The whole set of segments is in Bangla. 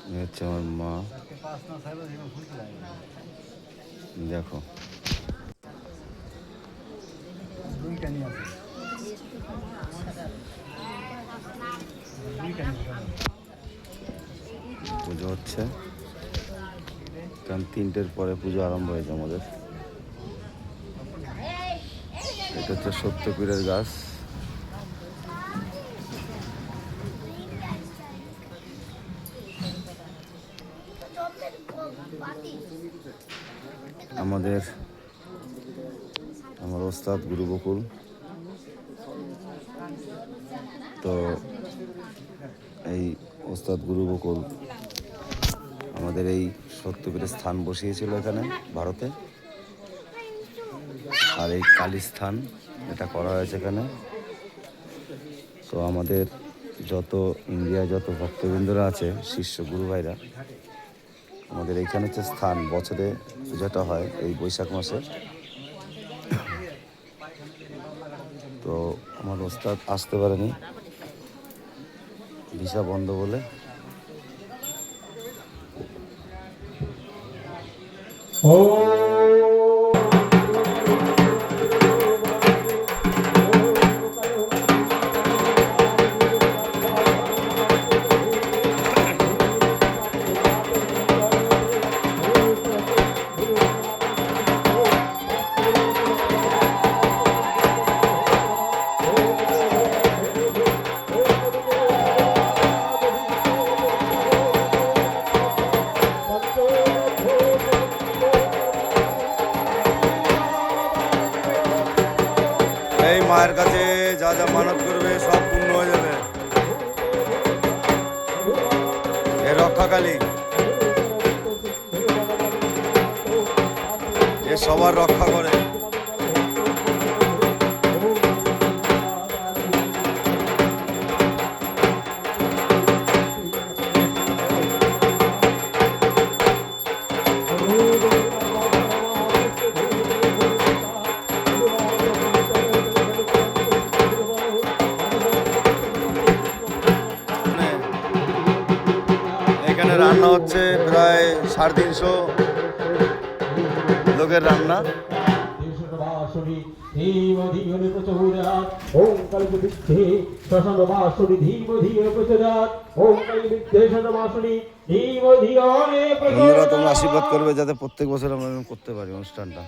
হচ্ছে আমার মা, দেখো পুজো হচ্ছে, কারণ 3টের পরে পুজো আরম্ভ হয়েছে আমাদের। এটা হচ্ছে সত্যপীরের গাছ। আমার ওস্তাদ গুরু বকুল। তো এই ওস্তাদ গুরু বকুল আমাদের এই সত্যপীরের স্থান বসিয়েছিল এখানে ভারতে। আর এই কালী স্থান এটা করা হয়েছে এখানে। তো আমাদের যত ইন্ডিয়ায় যত ভক্তবৃন্দরা আছে, শিষ্য গুরু ভাইরা, আমাদের এইখানে হচ্ছে স্থান। বছরে পূজাটা হয় এই বৈশাখ মাসে। তো আমার ওস্তাদ আসতে পারেনি, ভিসা বন্ধ বলে। এই মায়ের কাছে যা যা মানত করবে সব পূর্ণ হয়ে যাবে। এ রক্ষাকালী, এ সবার রক্ষা করে। এখানে রান্না হচ্ছে প্রায় 350 লোকের রান্না। বন্ধুরা, তোমরা আশীর্বাদ করবে যাতে প্রত্যেক বছর আমরা করতে পারি অনুষ্ঠানটা।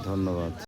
ধন্যবাদ।